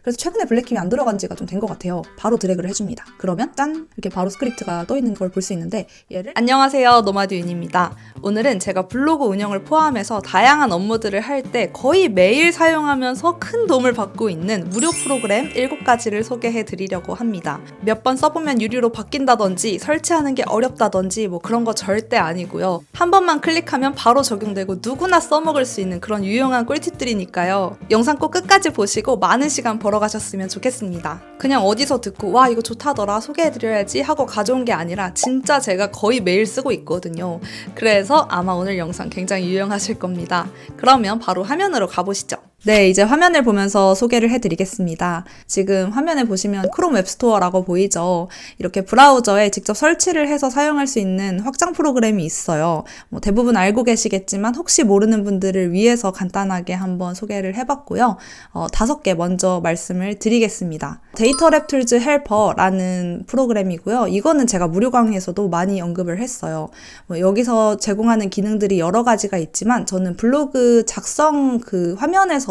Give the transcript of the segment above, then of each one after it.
그래서 최근에 블랙킴이 안 들어간 지가 좀 된 것 같아요. 바로 드래그를 해줍니다. 그러면 짠! 이렇게 바로 스크립트가 떠 있는 걸 볼 수 있는데 얘를 안녕하세요, 노마드윤입니다. 오늘은 제가 블로그 운영을 포함해서 다양한 업무들을 할 때 거의 매일 사용하면서 큰 도움을 받고 있는 무료 프로그램 7가지를 소개해 드리려고 합니다. 몇 번 써보면 유료로 바뀐다든지 설치하는 게 어렵다든지 뭐 그런 거 절대 아니고요. 한 번만 클릭하면 바로 적용되고 누구나 써먹을 수 있는 그런 유용한 꿀팁들이니까요. 영상 꼭 끝까지 보시고 많은 시간 벌어가셨으면 좋겠습니다. 그냥 어디서 듣고 와 이거 좋다더라 소개해드려야지 하고 가져온 게 아니라 진짜 제가 거의 매일 쓰고 있거든요. 그래서 아마 오늘 영상 굉장히 유용하실 겁니다. 그러면 바로 화면으로 가보시죠. 네, 이제 화면을 보면서 소개를 해드리겠습니다. 지금 화면에 보시면 크롬 웹스토어라고 보이죠? 이렇게 브라우저에 직접 설치를 해서 사용할 수 있는 확장 프로그램이 있어요. 대부분 알고 계시겠지만 혹시 모르는 분들을 위해서 간단하게 한번 소개를 해봤고요. 5개 먼저 말씀을 드리겠습니다. 데이터랩 툴즈 헬퍼라는 프로그램이고요. 이거는 제가 무료 강의에서도 많이 언급을 했어요. 여기서 제공하는 기능들이 여러 가지가 있지만 저는 블로그 작성 그 화면에서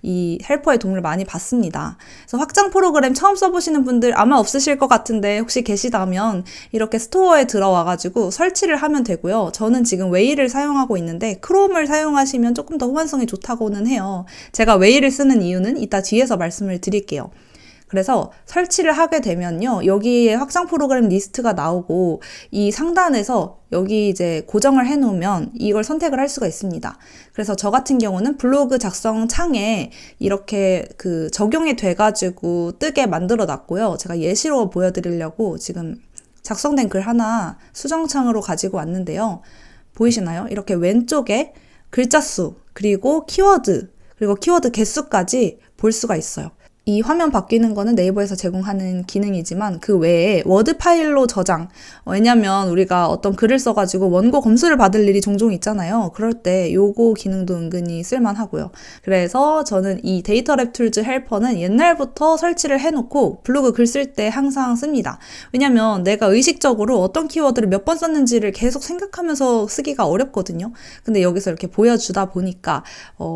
이 헬퍼의 도움을 많이 받습니다. 그래서 확장 프로그램 처음 써보시는 분들 아마 없으실 것 같은데 혹시 계시다면 이렇게 스토어에 들어와가지고 설치를 하면 되고요. 저는 지금 웨이를 사용하고 있는데 크롬을 사용하시면 조금 더 호환성이 좋다고는 해요. 제가 웨이를 쓰는 이유는 이따 뒤에서 말씀을 드릴게요. 그래서 설치를 하게 되면요. 여기에 확장 프로그램 리스트가 나오고 이 상단에서 여기 이제 고정을 해놓으면 이걸 선택을 할 수가 있습니다. 그래서 저 같은 경우는 블로그 작성 창에 이렇게 그 적용이 돼가지고 뜨게 만들어 놨고요. 제가 예시로 보여드리려고 지금 작성된 글 하나 수정창으로 가지고 왔는데요. 보이시나요? 이렇게 왼쪽에 글자 수, 그리고 키워드, 그리고 키워드 개수까지 볼 수가 있어요. 이 화면 바뀌는 거는 네이버에서 제공하는 기능이지만 그 외에 워드 파일로 저장, 왜냐면 우리가 어떤 글을 써가지고 원고 검수를 받을 일이 종종 있잖아요. 그럴 때 요거 기능도 은근히 쓸만하고요. 그래서 저는 이 데이터랩 툴즈 헬퍼는 옛날부터 설치를 해놓고 블로그 글 쓸 때 항상 씁니다. 왜냐면 내가 의식적으로 어떤 키워드를 몇 번 썼는지를 계속 생각하면서 쓰기가 어렵거든요. 근데 여기서 이렇게 보여주다 보니까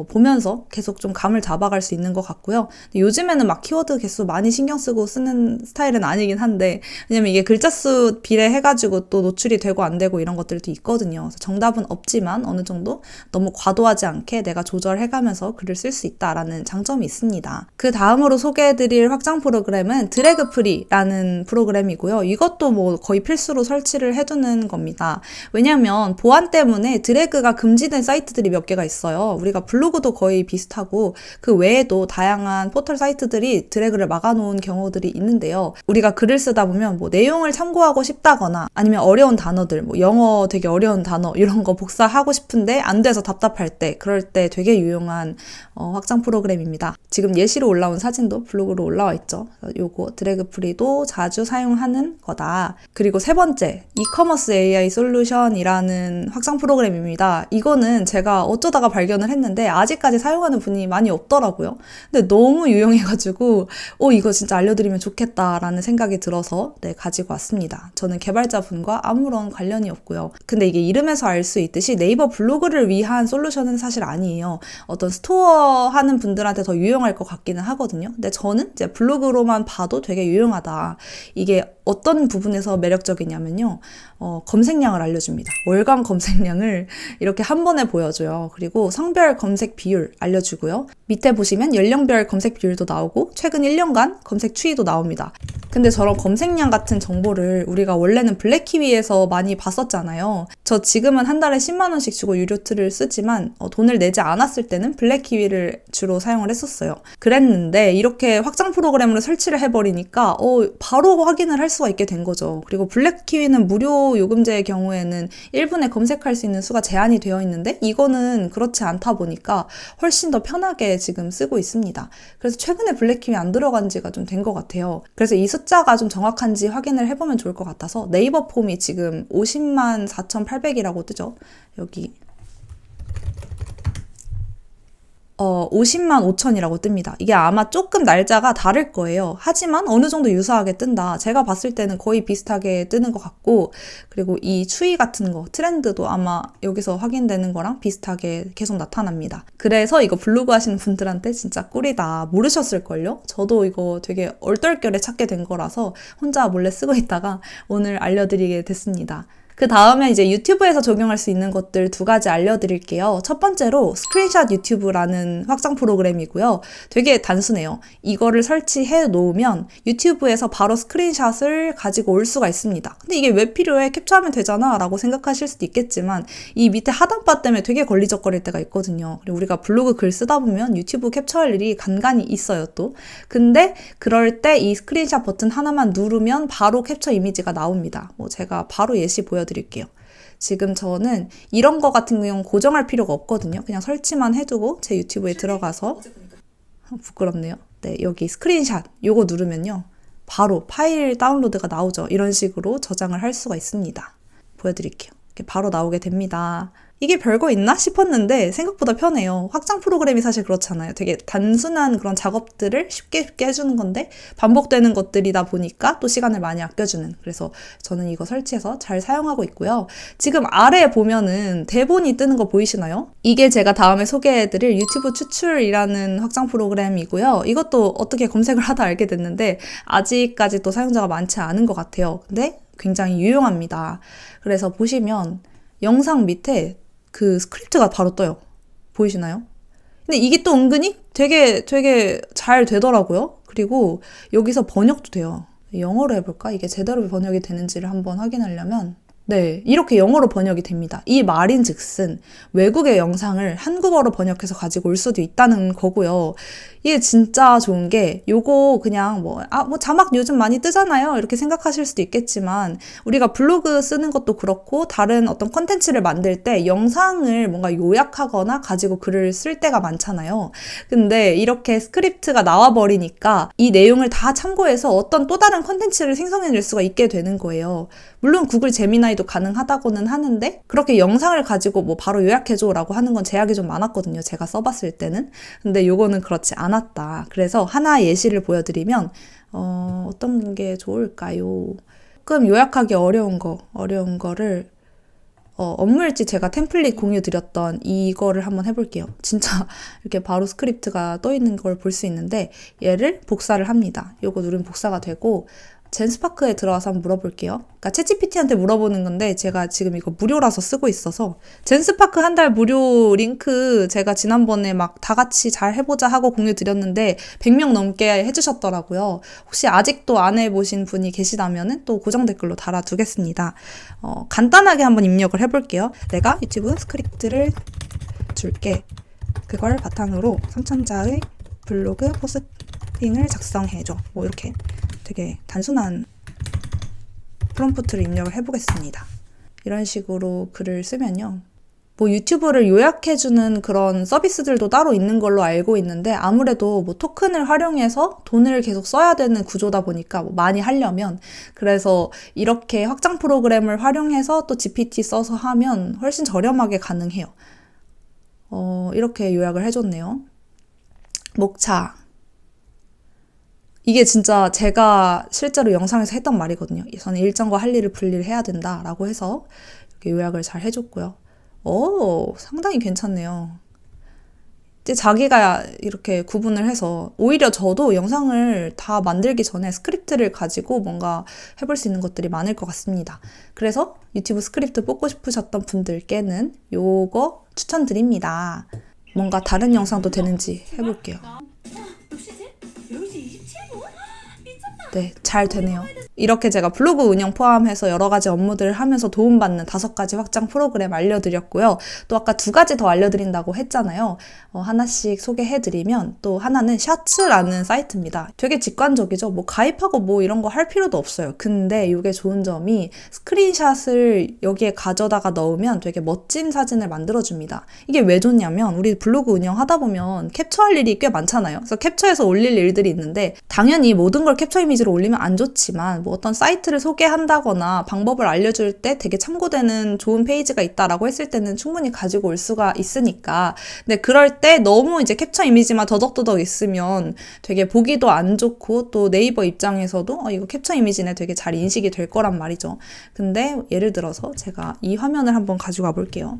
보면서 계속 좀 감을 잡아갈 수 있는 것 같고요. 요즘에는 막 키워드 개수 많이 신경 쓰고 쓰는 스타일은 아니긴 한데 왜냐면 이게 글자 수 비례해가지고 또 노출이 되고 안 되고 이런 것들도 있거든요. 그래서 정답은 없지만 어느 정도 너무 과도하지 않게 내가 조절해가면서 글을 쓸 수 있다라는 장점이 있습니다. 그 다음으로 소개해드릴 확장 프로그램은 드래그 프리라는 프로그램이고요. 이것도 뭐 거의 필수로 설치를 해두는 겁니다. 왜냐면 보안 때문에 드래그가 금지된 사이트들이 몇 개가 있어요. 우리가 블로그도 거의 비슷하고 그 외에도 다양한 포털 사이트들이 드래그를 막아놓은 경우들이 있는데요. 우리가 글을 쓰다 보면 뭐 내용을 참고하고 싶다거나 아니면 어려운 단어들, 뭐 영어 되게 어려운 단어 이런 거 복사하고 싶은데 안 돼서 답답할 때 그럴 때 되게 유용한 확장 프로그램입니다. 지금 예시로 올라온 사진도 블로그로 올라와 있죠. 요거 드래그 프리도 자주 사용하는 거다. 그리고 세 번째, 이커머스 AI 솔루션이라는 확장 프로그램입니다. 이거는 제가 어쩌다가 발견을 했는데 아직까지 사용하는 분이 많이 없더라고요. 근데 너무 유용해가지고 이거 진짜 알려드리면 좋겠다라는 생각이 들어서 가지고 왔습니다. 저는 개발자분과 아무런 관련이 없고요. 근데 이게 이름에서 알 수 있듯이 네이버 블로그를 위한 솔루션은 사실 아니에요. 어떤 스토어 하는 분들한테 더 유용할 것 같기는 하거든요. 근데 저는 이제 블로그로만 봐도 되게 유용하다. 이게 어떤 부분에서 매력적이냐면요. 검색량을 알려줍니다. 월간 검색량을 이렇게 한 번에 보여줘요. 그리고 성별 검색 비율 알려주고요. 밑에 보시면 연령별 검색 비율도 나오고 최근 1년간 검색 추이도 나옵니다. 근데 저런 검색량 같은 정보를 우리가 원래는 블랙키위에서 많이 봤었잖아요. 저 지금은 한 달에 10만 원씩 주고 유료 툴을 쓰지만 돈을 내지 않았을 때는 블랙키위를 주로 사용을 했었어요. 그랬는데 이렇게 확장 프로그램으로 설치를 해버리니까 바로 확인을 할 수가 있게 된 거죠. 그리고 블랙키위는 무료 요금제의 경우에는 1분에 검색할 수 있는 수가 제한이 되어 있는데 이거는 그렇지 않다 보니까 훨씬 더 편하게 지금 쓰고 있습니다. 그래서 최근에 블랙키위 안 들어간 지가 좀 된 것 같아요. 그래서 이 숫자가 좀 정확한지 확인을 해보면 좋을 것 같아서 네이버 폼이 지금 504,800이라고 뜨죠. 여기 50만 5천이라고 뜹니다. 이게 아마 조금 날짜가 다를 거예요. 하지만 어느 정도 유사하게 뜬다. 제가 봤을 때는 거의 비슷하게 뜨는 것 같고, 그리고 이 추이 같은 거, 트렌드도 아마 여기서 확인되는 거랑 비슷하게 계속 나타납니다. 그래서 이거 블로그 하시는 분들한테 진짜 꿀이다. 모르셨을걸요? 저도 이거 되게 얼떨결에 찾게 된 거라서 혼자 몰래 쓰고 있다가 오늘 알려드리게 됐습니다. 그 다음에 이제 유튜브에서 적용할 수 있는 것들 2가지 알려드릴게요. 첫 번째로 스크린샷 유튜브라는 확장 프로그램이고요. 되게 단순해요. 이거를 설치해 놓으면 유튜브에서 바로 스크린샷을 가지고 올 수가 있습니다. 근데 이게 왜 필요해? 캡처하면 되잖아 라고 생각하실 수도 있겠지만 이 밑에 하단바 때문에 되게 걸리적거릴 때가 있거든요. 그리고 우리가 블로그 글 쓰다 보면 유튜브 캡처할 일이 간간히 있어요 또. 근데 그럴 때 이 스크린샷 버튼 하나만 누르면 바로 캡처 이미지가 나옵니다. 제가 바로 예시 보여드릴게요. 지금 저는 이런 거 같은 경우는 고정할 필요가 없거든요. 그냥 설치만 해두고 제 유튜브에 들어가서 부끄럽네요. 네, 여기 스크린샷 요거 누르면요. 바로 파일 다운로드가 나오죠. 이런 식으로 저장을 할 수가 있습니다. 보여드릴게요. 이렇게 바로 나오게 됩니다. 이게 별거 있나 싶었는데 생각보다 편해요. 확장 프로그램이 사실 그렇잖아요. 되게 단순한 그런 작업들을 쉽게 해주는 건데 반복되는 것들이다 보니까 또 시간을 많이 아껴주는. 그래서 저는 이거 설치해서 잘 사용하고 있고요. 지금 아래에 보면은 대본이 뜨는 거 보이시나요? 이게 제가 다음에 소개해드릴 유튜브 추출이라는 확장 프로그램이고요. 이것도 어떻게 검색을 하다 알게 됐는데 아직까지 또 사용자가 많지 않은 것 같아요. 근데 굉장히 유용합니다. 그래서 보시면 영상 밑에 그 스크립트가 바로 떠요. 보이시나요? 근데 이게 또 은근히 되게 잘 되더라고요. 그리고 여기서 번역도 돼요. 영어로 해볼까? 이게 제대로 번역이 되는지를 한번 확인하려면 네, 이렇게 영어로 번역이 됩니다. 이 말인즉슨 외국의 영상을 한국어로 번역해서 가지고 올 수도 있다는 거고요. 이게 진짜 좋은 게 요거 그냥 뭐 자막 요즘 많이 뜨잖아요. 이렇게 생각하실 수도 있겠지만 우리가 블로그 쓰는 것도 그렇고 다른 어떤 컨텐츠를 만들 때 영상을 뭔가 요약하거나 가지고 글을 쓸 때가 많잖아요. 근데 이렇게 스크립트가 나와버리니까 이 내용을 다 참고해서 어떤 또 다른 컨텐츠를 생성해낼 수가 있게 되는 거예요. 물론 구글 제미나이도 가능하다고는 하는데 그렇게 영상을 가지고 뭐 바로 요약해줘 라고 하는 건 제약이 좀 많았거든요. 제가 써봤을 때는. 근데 요거는 그렇지 않았다. 그래서 하나 예시를 보여드리면 어떤 게 좋을까요? 조금 요약하기 어려운 거를 업무일지 제가 템플릿 공유 드렸던 이거를 한번 해볼게요. 진짜 이렇게 바로 스크립트가 떠 있는 걸 볼 수 있는데 얘를 복사를 합니다. 요거 누르면 복사가 되고 젠스파크에 들어가서 한번 물어볼게요. 그러니까 챗GPT한테 물어보는 건데 제가 지금 이거 무료라서 쓰고 있어서 젠스파크 한 달 무료 링크 제가 지난번에 막 다 같이 잘 해보자 하고 공유 드렸는데 100명 넘게 해주셨더라고요. 혹시 아직도 안 해보신 분이 계시다면 또 고정 댓글로 달아두겠습니다. 간단하게 한번 입력을 해볼게요. 내가 유튜브 스크립트를 줄게. 그걸 바탕으로 선천자의 블로그 포스팅을 작성해줘. 뭐 이렇게 되게 단순한 프롬프트를 입력을 해보겠습니다. 이런 식으로 글을 쓰면요. 뭐 유튜브를 요약해주는 그런 서비스들도 따로 있는 걸로 알고 있는데 아무래도 뭐 토큰을 활용해서 돈을 계속 써야 되는 구조다 보니까 뭐 많이 하려면 그래서 이렇게 확장 프로그램을 활용해서 또 GPT 써서 하면 훨씬 저렴하게 가능해요. 이렇게 요약을 해줬네요. 목차. 이게 진짜 제가 실제로 영상에서 했던 말이거든요. 저는 일정과 할 일을 분리를 해야 된다라고 해서 이렇게 요약을 잘 해줬고요. 상당히 괜찮네요. 이제 자기가 이렇게 구분을 해서 오히려 저도 영상을 다 만들기 전에 스크립트를 가지고 뭔가 해볼 수 있는 것들이 많을 것 같습니다. 그래서 유튜브 스크립트 뽑고 싶으셨던 분들께는 요거 추천드립니다. 뭔가 다른 영상도 되는지 해볼게요. 네, 잘 되네요. 이렇게 제가 블로그 운영 포함해서 여러 가지 업무들을 하면서 도움받는 5가지 확장 프로그램 알려드렸고요. 또 아까 2가지 더 알려드린다고 했잖아요. 하나씩 소개해드리면 또 하나는 샤츠라는 사이트입니다. 되게 직관적이죠. 뭐 가입하고 뭐 이런 거 할 필요도 없어요. 근데 이게 좋은 점이 스크린샷을 여기에 가져다가 넣으면 되게 멋진 사진을 만들어줍니다. 이게 왜 좋냐면 우리 블로그 운영하다 보면 캡처할 일이 꽤 많잖아요. 그래서 캡처해서 올릴 일들이 있는데 당연히 모든 걸 캡처 이미지 이미지로 올리면 안 좋지만 뭐 어떤 사이트를 소개한다거나 방법을 알려줄 때 되게 참고되는 좋은 페이지가 있다라고 했을 때는 충분히 가지고 올 수가 있으니까. 근데 그럴 때 너무 이제 캡처 이미지만 더덕더덕 있으면 되게 보기도 안 좋고 또 네이버 입장에서도 이거 캡처 이미지네 되게 잘 인식이 될 거란 말이죠. 근데 예를 들어서 제가 이 화면을 한번 가지고 와볼게요.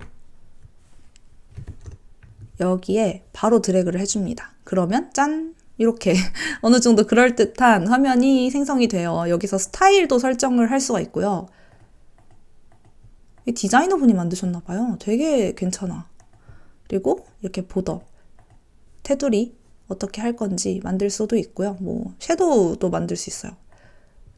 여기에 바로 드래그를 해줍니다. 그러면 짠! 이렇게 어느 정도 그럴듯한 화면이 생성이 돼요. 여기서 스타일도 설정을 할 수가 있고요. 디자이너분이 만드셨나봐요. 되게 괜찮아. 그리고 이렇게 보더, 테두리 어떻게 할 건지 만들 수도 있고요. 뭐 섀도우도 만들 수 있어요.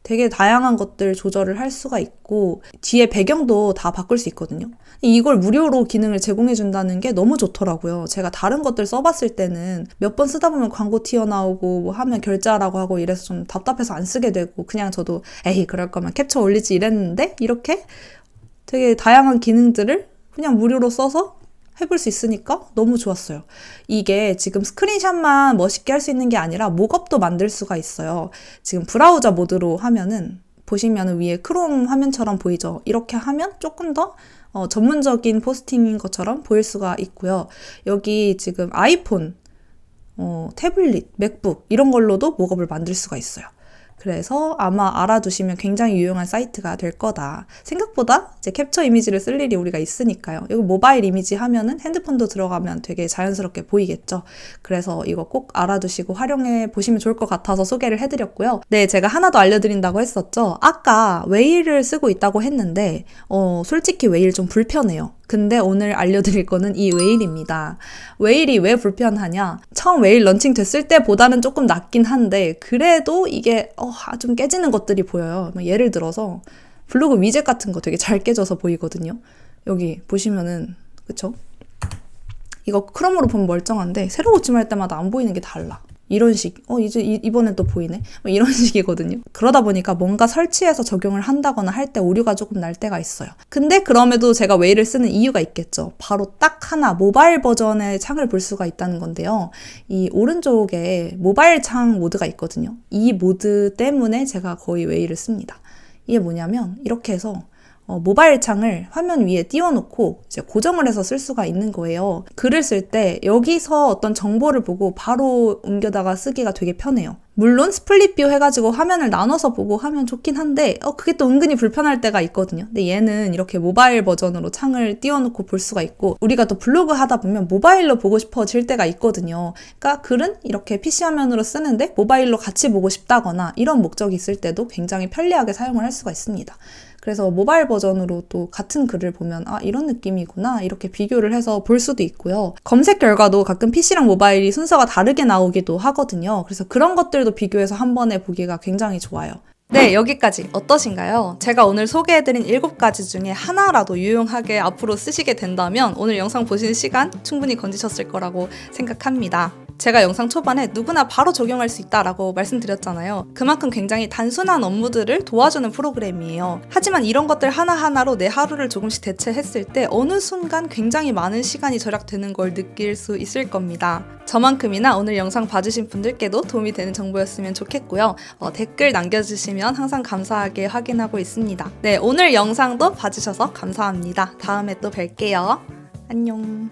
되게 다양한 것들 조절을 할 수가 있고 뒤에 배경도 다 바꿀 수 있거든요. 이걸 무료로 기능을 제공해 준다는 게 너무 좋더라고요. 제가 다른 것들 써봤을 때는 몇 번 쓰다 보면 광고 튀어나오고 뭐 하면 결제하라고 하고 이래서 좀 답답해서 안 쓰게 되고 그냥 저도 에이 그럴 거면 캡처 올리지 이랬는데 이렇게 되게 다양한 기능들을 그냥 무료로 써서 해볼 수 있으니까 너무 좋았어요. 이게 지금 스크린샷만 멋있게 할 수 있는 게 아니라 목업도 만들 수가 있어요. 지금 브라우저 모드로 하면은 보시면 위에 크롬 화면처럼 보이죠? 이렇게 하면 조금 더 전문적인 포스팅인 것처럼 보일 수가 있고요. 여기 지금 아이폰, 태블릿, 맥북 이런 걸로도 목업을 만들 수가 있어요. 그래서 아마 알아두시면 굉장히 유용한 사이트가 될 거다. 생각보다 이제 캡처 이미지를 쓸 일이 우리가 있으니까요. 여기 모바일 이미지 하면은 핸드폰도 들어가면 되게 자연스럽게 보이겠죠. 그래서 이거 꼭 알아두시고 활용해 보시면 좋을 것 같아서 소개를 해드렸고요. 네, 제가 하나 더 알려드린다고 했었죠. 아까 웨일을 쓰고 있다고 했는데 솔직히 웨일 좀 불편해요. 근데 오늘 알려드릴 거는 이 웨일입니다. 웨일이 왜 불편하냐? 처음 웨일 런칭 됐을 때보다는 조금 낫긴 한데 그래도 이게 좀 깨지는 것들이 보여요. 예를 들어서 블로그 위젯 같은 거 되게 잘 깨져서 보이거든요. 여기 보시면은 그쵸? 이거 크롬으로 보면 멀쩡한데 새로 고침할 때마다 안 보이는 게 달라. 이런 식, 이제 이번엔 또 보이네? 뭐 이런 식이거든요. 그러다 보니까 뭔가 설치해서 적용을 한다거나 할 때 오류가 조금 날 때가 있어요. 근데 그럼에도 제가 웨일을 쓰는 이유가 있겠죠. 바로 딱 하나 모바일 버전의 창을 볼 수가 있다는 건데요. 이 오른쪽에 모바일 창 모드가 있거든요. 이 모드 때문에 제가 거의 웨일을 씁니다. 이게 뭐냐면 이렇게 해서 모바일 창을 화면 위에 띄워놓고 이제 고정을 해서 쓸 수가 있는 거예요. 글을 쓸 때 여기서 어떤 정보를 보고 바로 옮겨다가 쓰기가 되게 편해요. 물론 스플릿 뷰 해가지고 화면을 나눠서 보고 하면 좋긴 한데 그게 또 은근히 불편할 때가 있거든요. 근데 얘는 이렇게 모바일 버전으로 창을 띄워놓고 볼 수가 있고 우리가 또 블로그 하다 보면 모바일로 보고 싶어질 때가 있거든요. 그러니까 글은 이렇게 PC 화면으로 쓰는데 모바일로 같이 보고 싶다거나 이런 목적이 있을 때도 굉장히 편리하게 사용을 할 수가 있습니다. 그래서 모바일 버전으로 또 같은 글을 보면 이런 느낌이구나 이렇게 비교를 해서 볼 수도 있고요. 검색 결과도 가끔 PC랑 모바일이 순서가 다르게 나오기도 하거든요. 그래서 그런 것들도 비교해서 한 번에 보기가 굉장히 좋아요. 네, 여기까지 어떠신가요? 제가 오늘 소개해드린 7가지 중에 하나라도 유용하게 앞으로 쓰시게 된다면 오늘 영상 보시는 시간 충분히 건지셨을 거라고 생각합니다. 제가 영상 초반에 누구나 바로 적용할 수 있다라고 말씀드렸잖아요. 그만큼 굉장히 단순한 업무들을 도와주는 프로그램이에요. 하지만 이런 것들 하나하나로 내 하루를 조금씩 대체했을 때 어느 순간 굉장히 많은 시간이 절약되는 걸 느낄 수 있을 겁니다. 저만큼이나 오늘 영상 봐주신 분들께도 도움이 되는 정보였으면 좋겠고요. 댓글 남겨주시면 항상 감사하게 확인하고 있습니다. 네, 오늘 영상도 봐주셔서 감사합니다. 다음에 또 뵐게요. 안녕.